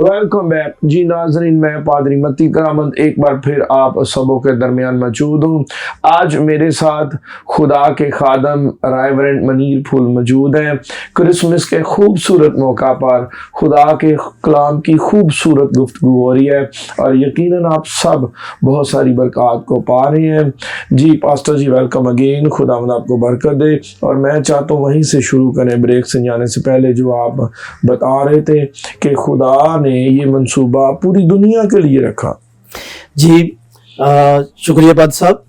Welcome back जी नाजरीन, मैं पादरी मती करामत एक बार फिर आप सबों के दरमियान मौजूद हूँ। आज मेरे साथ खुदा के खादम रेवरेंड मनीर फुल मौजूद हैं। क्रिसमस के खूबसूरत मौका पर खुदा के कलाम की खूबसूरत गुफ्तगू हो रही है और यकीनन आप सब बहुत सारी बरकत को पा रहे हैं। जी पास्टर जी वेलकम अगेन, खुदावंद आपको बरकत दे। और मैं चाहता हूँ वहीं से शुरू करें, ब्रेक से जाने से पहले जो आप बता रहे थे कि खुदा ने ये मंसूबा पूरी दुनिया के लिए रखा। जी शुक्रिया पाद साहब।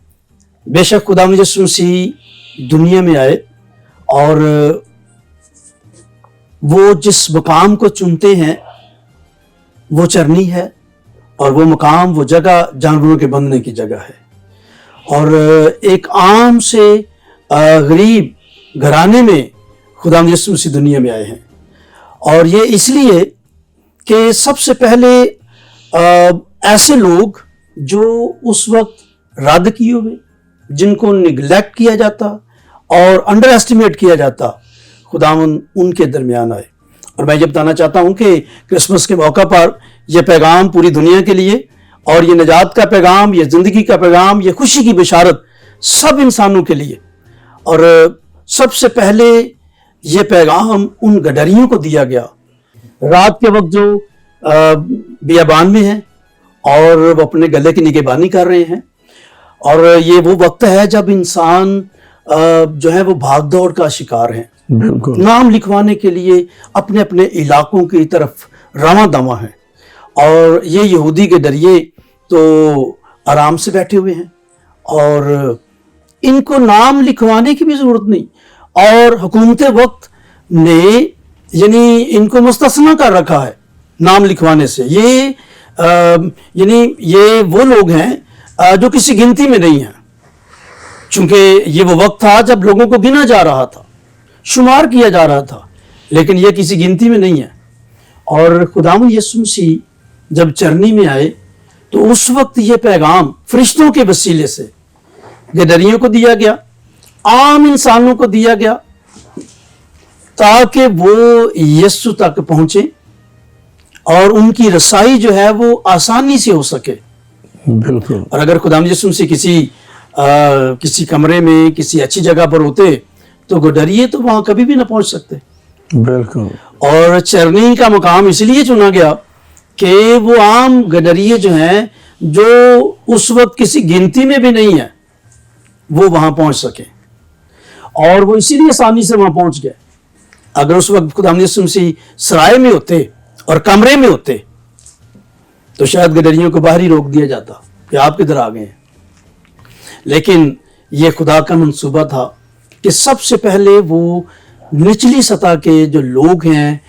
बेशक खुदा यीशु मसीह दुनिया में आए और वो जिस मुकाम को चुनते हैं वो चरनी है और वो मुकाम वो जगह जानवरों के बंधने की जगह है। और एक आम से गरीब घराने में खुदा यीशु मसीह दुनिया में आए हैं। और ये इसलिए कि सबसे पहले ऐसे लोग जो उस वक्त रद्द किए हुए, जिनको निगलेक्ट किया जाता और अंडर एस्टिमेट किया जाता, खुदावन उनके दरमियान आए। और मैं ये बताना चाहता हूँ कि क्रिसमस के मौका पर यह पैगाम पूरी दुनिया के लिए, और ये निजात का पैगाम, ये ज़िंदगी का पैगाम, ये खुशी की बिशारत सब इंसानों के लिए। और सबसे पहले ये पैगाम उन गडरियों को दिया गया रात के वक्त जो बियाबान में हैं और वो अपने गले की निगहबानी कर रहे हैं। और ये वो वक्त है जब इंसान जो है वो भाग दौड़ का शिकार है, नाम लिखवाने के लिए अपने अपने इलाकों की तरफ रवां दवा है। और ये यहूदी के डरिए तो आराम से बैठे हुए हैं और इनको नाम लिखवाने की भी ज़रूरत नहीं। और हुकूमत वक्त ने यानी इनको मुस्तस्ना कर रखा है नाम लिखवाने से। ये यानी ये वो लोग हैं जो किसी गिनती में नहीं हैं, चूंकि ये वो वक्त था जब लोगों को गिना जा रहा था, शुमार किया जा रहा था, लेकिन ये किसी गिनती में नहीं है। और खुदावंद यीशु मसीह जब चरनी में आए तो उस वक्त ये पैगाम फरिश्तों के वसीले से गदरियों को दिया गया, आम इंसानों को दिया गया, ताकि वो यीशु तक पहुंचे और उनकी रसाई जो है वो आसानी से हो सके। बिल्कुल। और अगर खुदावंद यीशु मसीह किसी कमरे में किसी अच्छी जगह पर होते तो गडरिए तो वहां कभी भी ना पहुंच सकते। बिल्कुल। और चरनी का मुकाम इसलिए चुना गया कि वो आम गडरिए जो हैं, जो उस वक्त किसी गिनती में भी नहीं है, वो वहां पहुंच सके। और वो इसीलिए आसानी से वहां पहुंच गए। अगर उस वक्त खुदावंद यीशु मसीह सराय में होते और कमरे में होते तो शायद गडरियों को बाहर ही रोक दिया जाता कि आप किधर आ गए हैं। लेकिन यह खुदा का मंसूबा था कि सबसे पहले वो निचली सतह के जो लोग हैं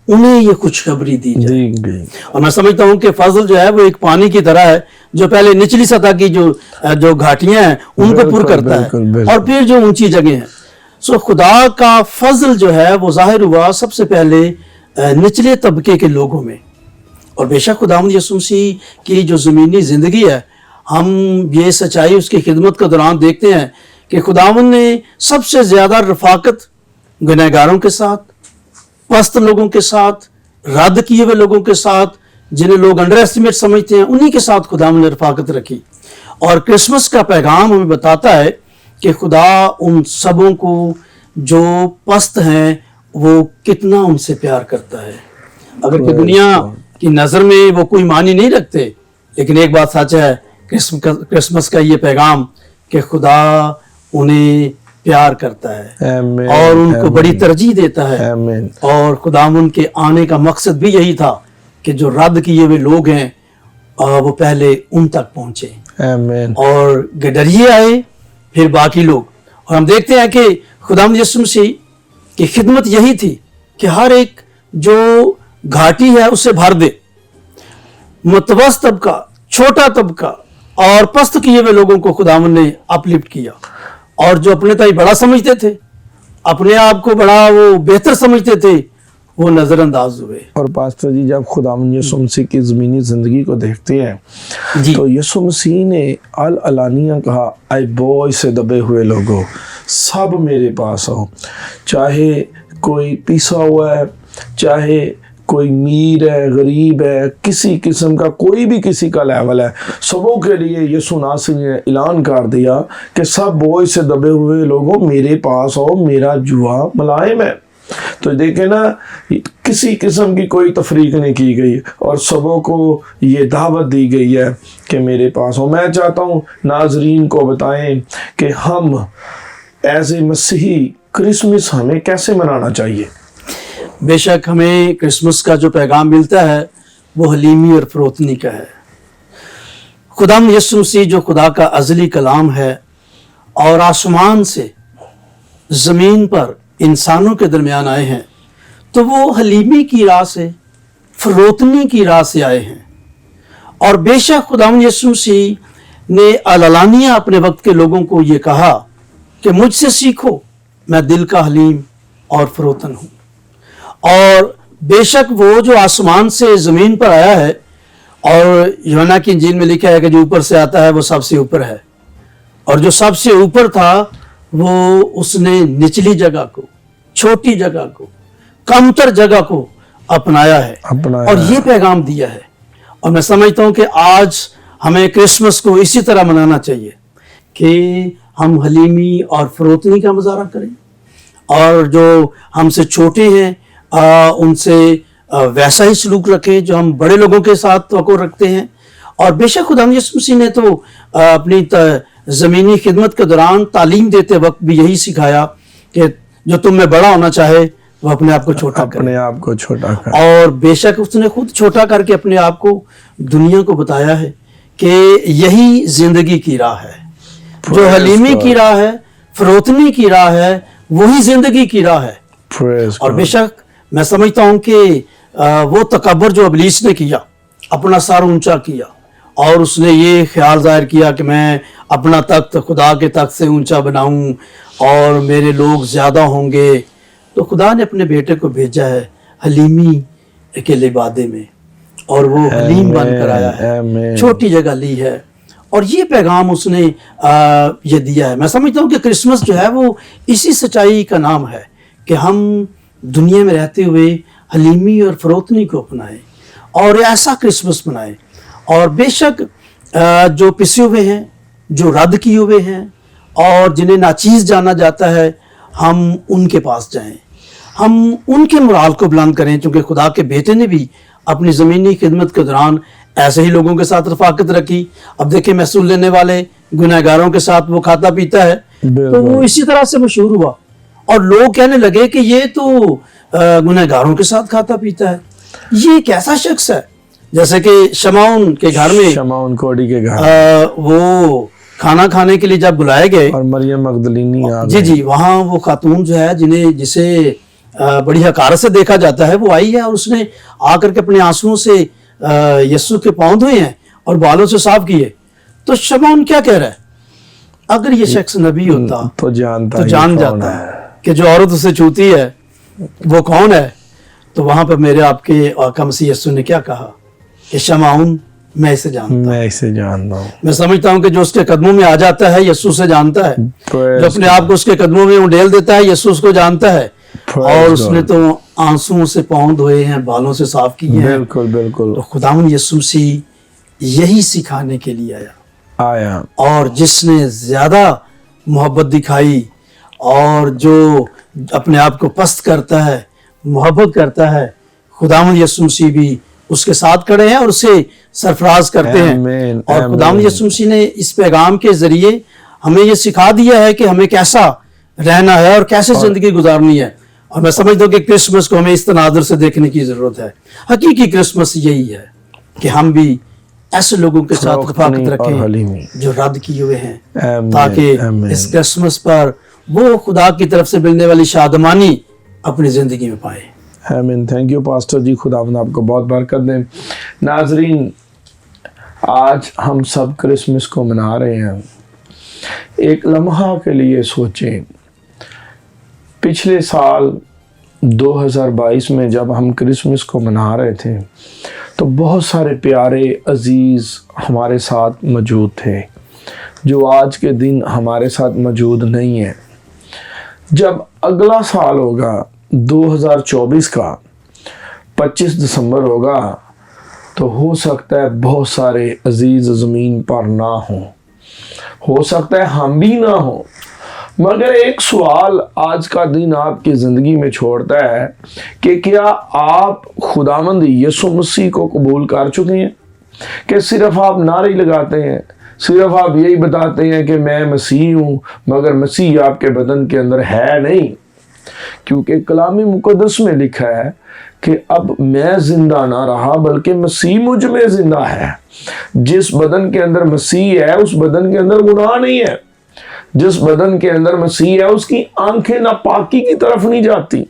उन्हें ये खुशखबरी दी जाए। और मैं समझता हूं कि फजल जो है वो एक पानी की तरह है जो पहले निचली सतह की जो घाटियां हैं उनको पुर करता है और फिर जो ऊंची जगह हैं। सो खुदा का फजल जो है वो जाहिर हुआ सबसे पहले निचले तबके के लोगों में। और बेशक खुदावंद यीशु मसीह की जो ज़मीनी ज़िंदगी है, हम ये सच्चाई उसकी खिदमत के दौरान देखते हैं कि खुदावंद ने सबसे ज़्यादा रफ़ाकत गुनहगारों के साथ, पस्त लोगों के साथ, रद्द किए हुए लोगों के साथ, जिन्हें लोग अंडर एस्टिमेट समझते हैं, उन्हीं के साथ खुदावंद ने रफ़ाकत रखी। और क्रिसमस का पैगाम हमें बताता है कि खुदा उन सबों को जो पस्त हैं वो कितना उनसे प्यार करता है। अगर कि दुनिया की नज़र में वो कोई मानी नहीं रखते, लेकिन एक बात सच है, क्रिसमस का ये पैगाम कि खुदा उन्हें प्यार करता है और उनको बड़ी तरजीह देता है। और खुदावंद के आने का मकसद भी यही था कि जो रद्द किए हुए लोग हैं वो पहले उन तक पहुंचे। और गडरिए आए, फिर बाकी लोग। और हम देखते हैं कि खुदावंद यीशु मसीह की खिदमत यही थी कि हर एक जो घाटी है उसे भर दे। मुतवस्सित तबका, छोटा तबका और पस्त किए हुए लोगों को खुदावंद ने अपलिफ्ट किया। और जो अपने ताई बड़ा समझते थे, अपने आप को बड़ा वो बेहतर समझते थे, वो नजरअंदाज हुए। और पास्टर जी जब खुदावंद यीशु मसीह की ज़मीनी ज़िंदगी को देखते हैं तो यीशु मसीह ने अलानिया कहा, आई बोझ से दबे हुए लोगों सब मेरे पास आओ। चाहे कोई पिसा हुआ है, चाहे کوئی میر ہے، غریب ہے، کسی قسم کا کوئی بھی کسی کا لیول ہے، سبوں کے لیے یسوع ناصری نے اعلان کر دیا کہ سب بوجھ سے دبے ہوئے لوگوں میرے پاس آؤ، میرا جوا ملائم ہے۔ تو دیکھیں نا، کسی قسم کی کوئی تفریق نہیں کی گئی اور سبوں کو یہ دعوت دی گئی ہے کہ میرے پاس ہو۔ میں چاہتا ہوں ناظرین کو بتائیں کہ ہم ایز اے مسیحی کرسمس ہمیں کیسے منانا چاہیے۔ بے شک ہمیں کرسمس کا جو پیغام ملتا ہے وہ حلیمی اور فروتنی کا ہے۔ خدا یسوع مسیح جو خدا کا ازلی کلام ہے اور آسمان سے زمین پر انسانوں کے درمیان آئے ہیں، تو وہ حلیمی کی راہ سے، فروتنی کی راہ سے آئے ہیں۔ اور بے شک خدا یسوع مسیح نے علانیہ اپنے وقت کے لوگوں کو یہ کہا کہ مجھ سے سیکھو، میں دل کا حلیم اور فروتن ہوں۔ اور بے شک وہ جو آسمان سے زمین پر آیا ہے، اور یوحنا کی انجیل میں لکھا ہے کہ جو اوپر سے آتا ہے وہ سب سے اوپر ہے، اور جو سب سے اوپر تھا وہ اس نے نچلی جگہ کو، چھوٹی جگہ کو، کمتر جگہ کو اپنایا ہے اور یہ پیغام دیا ہے۔ اور میں سمجھتا ہوں کہ آج ہمیں کرسمس کو اسی طرح منانا چاہیے کہ ہم حلیمی اور فروتنی کا مظاہرہ کریں، اور جو ہم سے چھوٹے ہیں ان سے ویسا ہی سلوک رکھیں جو ہم بڑے لوگوں کے ساتھ توقع رکھتے ہیں۔ اور بے شک خدا یسوع مسیح نے تو اپنی زمینی خدمت کے دوران تعلیم دیتے وقت بھی یہی سکھایا کہ جو تم میں بڑا ہونا چاہے وہ اپنے آپ کو چھوٹا کرے، اپنے آپ کو چھوٹا کرے۔ اور بے شک اس نے خود چھوٹا کر کے اپنے آپ کو دنیا کو بتایا ہے کہ یہی زندگی کی راہ ہے، جو حلیمی کی راہ ہے، فروتنی کی راہ ہے، وہی زندگی کی راہ ہے۔ اور بے شک میں سمجھتا ہوں کہ وہ تکبر جو ابلیس نے کیا، اپنا سر اونچا کیا اور اس نے یہ خیال ظاہر کیا کہ میں اپنا تخت خدا کے تخت سے اونچا بناؤں اور میرے لوگ زیادہ ہوں گے، تو خدا نے اپنے بیٹے کو بھیجا ہے حلیمی کے لبادے میں، اور وہ حلیم بن کر آیا ہے، چھوٹی جگہ لی ہے، اور یہ پیغام اس نے یہ دیا ہے۔ میں سمجھتا ہوں کہ کرسمس جو ہے وہ اسی سچائی کا نام ہے کہ ہم دنیا میں رہتے ہوئے حلیمی اور فروتنی کو اپنائیں اور ایسا کرسمس منائیں، اور بے شک جو پسے ہوئے ہیں، جو رد کیے ہوئے ہیں اور جنہیں ناچیز جانا جاتا ہے، ہم ان کے پاس جائیں، ہم ان کے مرال کو بلند کریں، چونکہ خدا کے بیٹے نے بھی اپنی زمینی خدمت کے دوران ایسے ہی لوگوں کے ساتھ رفاقت رکھی۔ اب دیکھیں محصول لینے والے گنہگاروں کے ساتھ وہ کھاتا پیتا ہے، تو وہ اسی طرح سے مشہور ہوا اور لوگ کہنے لگے کہ یہ تو گنہگاروں کے ساتھ کھاتا پیتا ہے، یہ کیسا شخص ہے؟ جیسے کہ شمعون کے گھر میں، شمعون کوڑی کے گھر وہ کھانا کھانے کے لیے جب بلائے گئے، اور مریم مغدلینی آ گئی، جی وہاں وہ خاتون جو ہے جسے بڑی حقارت سے دیکھا جاتا ہے، وہ آئی ہے اور اس نے آ کر کے اپنے آنسوؤں سے یسوع کے پاؤں دھوئے ہیں اور بالوں سے صاف کیے۔ تو شمعون کیا کہہ رہا ہے؟ اگر یہ شخص نبی ہوتا تو جان جاتا ہے کہ جو عورت اسے چھوتی ہے وہ کون ہے۔ تو وہاں پر میرے آپ کے آقا مسیح یسوع نے کیا کہا کہ شمعون میں اسے جانتا ہوں۔ میں سمجھتا ہوں کہ جو اس کے قدموں میں آ جاتا ہے یسوع سے جانتا ہے، جو اپنے آپ کو اس کے قدموں میں انڈیل دیتا ہے یسوع اس کو جانتا ہے، اور اس نے تو آنسوؤں سے پاؤں دھوئے ہیں، بالوں سے صاف کیے ہیں۔ بالکل تو خداوند یسوع مسیح یہی سکھانے کے لیے آیا، اور جس نے زیادہ محبت دکھائی اور جو اپنے آپ کو پست کرتا ہے، محبت کرتا ہے، خداوند یسوع مسیح بھی اس کے ساتھ کھڑے ہیں اور اسے سرفراز کرتے ہیں۔ اور خداوند یسوع مسیح نے اس پیغام کے ذریعے ہمیں یہ سکھا دیا ہے کہ ہمیں کیسا رہنا ہے اور کیسے زندگی گزارنی ہے۔ اور میں سمجھتا ہوں کہ کرسمس کو ہمیں اس تناظر سے دیکھنے کی ضرورت ہے۔ حقیقی کرسمس یہی ہے کہ ہم بھی ایسے لوگوں کے ساتھ رفاقت رکھیں جو رد کیے ہوئے ہیں، تاکہ اس کرسمس پر وہ خدا کی طرف سے ملنے والی شادمانی اپنی زندگی میں پائیں۔ آمین۔ تھینک یو پاسٹر جی، خداوند آپ کو بہت برکت دیں۔ ناظرین، آج ہم سب کرسمس کو منا رہے ہیں۔ ایک لمحہ کے لیے سوچیں، پچھلے سال 2022 میں جب ہم کرسمس کو منا رہے تھے تو بہت سارے پیارے عزیز ہمارے ساتھ موجود تھے جو آج کے دن ہمارے ساتھ موجود نہیں ہیں۔ جب اگلا سال ہوگا 2024 کا، 25 दिसंबर होगा तो हो सकता है बहुत सारे अजीज ज़मीन पर ना हो सकता है हम भी ना हो, मगर एक सवाल आज का दिन आपकी ज़िंदगी में छोड़ता है कि क्या आप खुदावंद यीशु मसीह को कबूल कर चुके हैं? कि सिर्फ आप नारे लगाते हैं, सिर्फ आप यही बताते हैं कि मैं मसीह हूँ, मगर मसीह आपके बदन के अंदर है नहीं। क्योंकि कलामी मुकद्दस में लिखा है कि अब मैं जिंदा ना रहा बल्कि मसीह मुझ में जिंदा है। जिस बदन के अंदर मसीह है उस बदन के अंदर गुनाह नहीं है। जिस बदन के अंदर मसीह है उसकी आंखें नापाकी की तरफ नहीं जाती।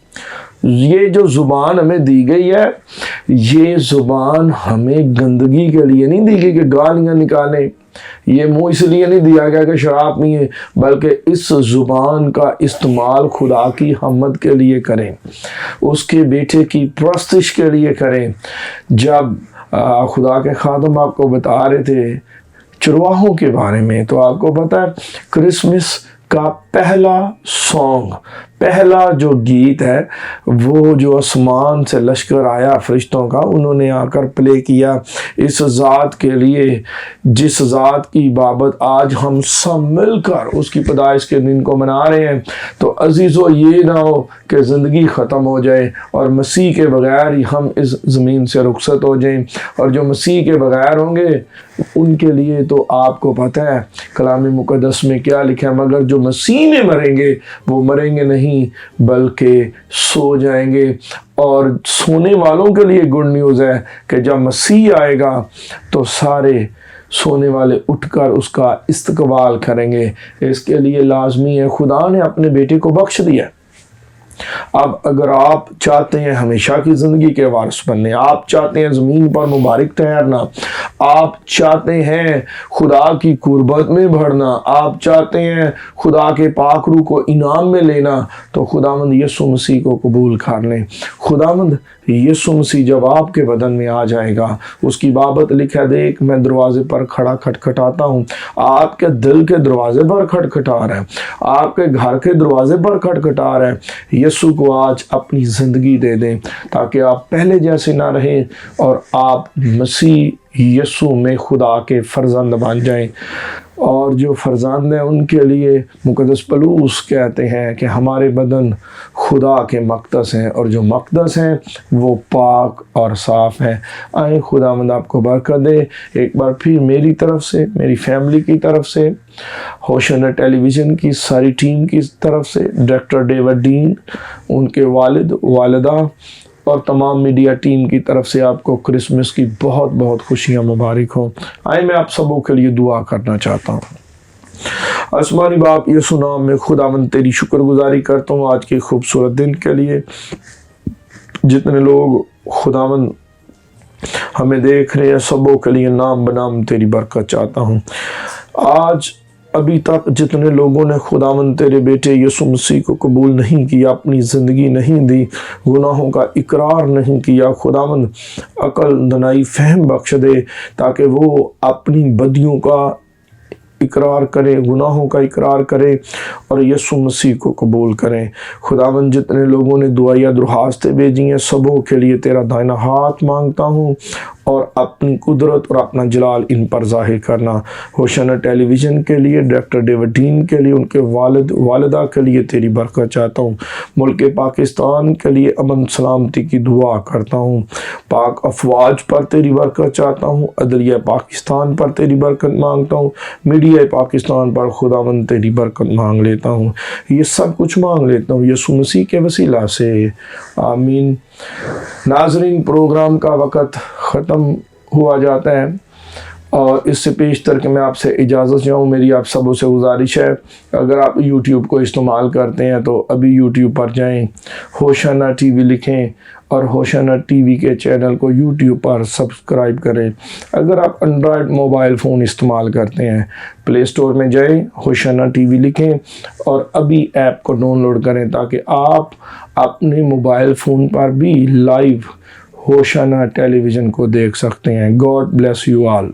ये जो जुबान हमें दी गई है, ये जुबान हमें गंदगी के लिए नहीं दी गई कि गालियां निकालें। ये मुंह इसलिए नहीं दिया गया कि शराब पिए, बल्कि इस जुबान का इस्तेमाल खुदा की हम्मद के लिए करें, उसके बेटे की परस्तिश के लिए करें। जब खुदा के खादम आपको बता रहे थे चरवाहों के बारे में, तो आपको पता है क्रिसमस का पहला सॉन्ग, पहला जो गीत है, वो जो आसमान से लश्कर आया फरिश्तों का, उन्होंने आकर प्ले किया इस ज़ात के लिए जिस ज़ात की बाबत आज हम सब मिलकर उसकी पैदाइश के दिन को मना रहे हैं। तो अजीज़ों, ये ना हो कि ज़िंदगी ख़त्म हो जाए और मसीह के बगैर ही हम इस ज़मीन से रुखसत हो जाएं। और जो मसीह के बगैर होंगे उनके लिए तो आपको पता है कलामी मुकद्दस में क्या लिखा है, मगर जो मसीह में मरेंगे वो मरेंगे नहीं बल्कि सो जाएंगे। और सोने वालों के लिए गुड न्यूज़ है कि जब मसीह आएगा तो सारे सोने वाले उठकर उसका इस्तकबाल करेंगे। इसके लिए लाजमी है, खुदा ने अपने बेटे को बख्श दिया। अब अगर आप चाहते हैं हमेशा की ज़िंदगी के वारिस बनने, आप चाहते हैं ज़मीन पर मुबारक ठहरना, आप चाहते हैं खुदा की कुर्बत में बढ़ना, आप चाहते हैं खुदा के पाक रूह को इनाम में लेना, तो खुदावंद यीशु मसीह को कबूल कर लें। खुदावंद यीशु मसीह जब आपके बदन में आ जाएगा, उसकी बाबत लिखा, देख मैं दरवाजे पर खड़ा खटखटाता हूँ। आपके दिल के दरवाजे पर खटखटा रहा है, आपके घर के दरवाजे पर खटखटा रहा है। यीशु को आज अपनी ज़िंदगी दे दें ताकि आप पहले जैसे ना रहें और आप मसीह यीशु में खुदा के फर्जंद बन जाएं। और जो फर्जंद हैं उनके लिए मुकद्दस पलूस कहते हैं कि हमारे बदन खुदा के मक़दस हैं और जो मक़दस हैं वो पाक और साफ़ हैं। आए खुदावंद आपको बरकत दे। एक बार फिर मेरी तरफ से, मेरी फैमिली की तरफ से, होशना टेलीविज़न की सारी टीम की तरफ से, डायरेक्टर डेविड डीन, उनके वालिद वालिदा और तमाम मीडिया टीम की तरफ से आपको क्रिसमस की बहुत बहुत खुशियाँ मुबारक हो। आए मैं आप सबों के लिए दुआ करना चाहता हूँ। आसमानी बाप, यीशु नाम में खुदावंद तेरी शुक्रगुजारी करता हूँ आज के खूबसूरत दिन के लिए। जितने लोग खुदावंद हमें देख रहे हैं सबों के लिए नाम बनाम तेरी बरकत चाहता हूँ। आज अभी तक जितने लोगों ने खुदावंद तेरे बेटे यीशु मसीह को कबूल नहीं किया, अपनी ज़िंदगी नहीं दी, गुनाहों का इकरार नहीं किया, खुदावंद अकल दनाई फहम बख्श दे ताकि वो अपनी बदियों का इकरार करें, गुनाहों का इकरार करें और यीशु मसीह को कबूल करें। खुदावंद जितने लोगों ने दुआया दरखास्तें भेजी हैं सबों के लिए तेरा दाहिना हाथ मांगता हूँ और अपनी कुदरत और अपना जलाल इन पर ज़ाहिर करना। होशना टेलीविज़न के लिए, डायरेक्टर डेविड डीन के लिए, उनके वालिद वालिदा के लिए तेरी बरकत चाहता हूँ। मुल्क पाकिस्तान के लिए अमन सलामती की दुआ करता हूँ। पाक अफवाज पर तेरी बरकत चाहता हूँ। अदलिया पाकिस्तान पर तेरी बरकत मांगता हूँ। मीडिया पाकिस्तान पर खुदावंद तेरी बरकत मांग लेता हूँ। ये सब कुछ मांग लेता हूँ यीशु मसीह के वसीला से, आमीन। नाज़रीन, प्रोग्राम का वक़्त ख़त्म हुआ जाता है और इससे पेशतर के मैं आपसे इजाज़त चाहूँ। मेरी आप सबों से गुजारिश है, अगर आप YouTube को इस्तेमाल करते हैं तो अभी YouTube पर जाएं, होशना टीवी लिखें और होशना टीवी के चैनल को YouTube पर सब्सक्राइब करें। अगर आप एंड्रॉयड मोबाइल फ़ोन इस्तेमाल करते हैं, प्ले स्टोर में जाएं, होशना टीवी लिखें और अभी ऐप को डाउनलोड करें ताकि आप अपने मोबाइल फ़ोन पर भी लाइव होशना टेलीविज़न को देख सकते हैं। God bless you all.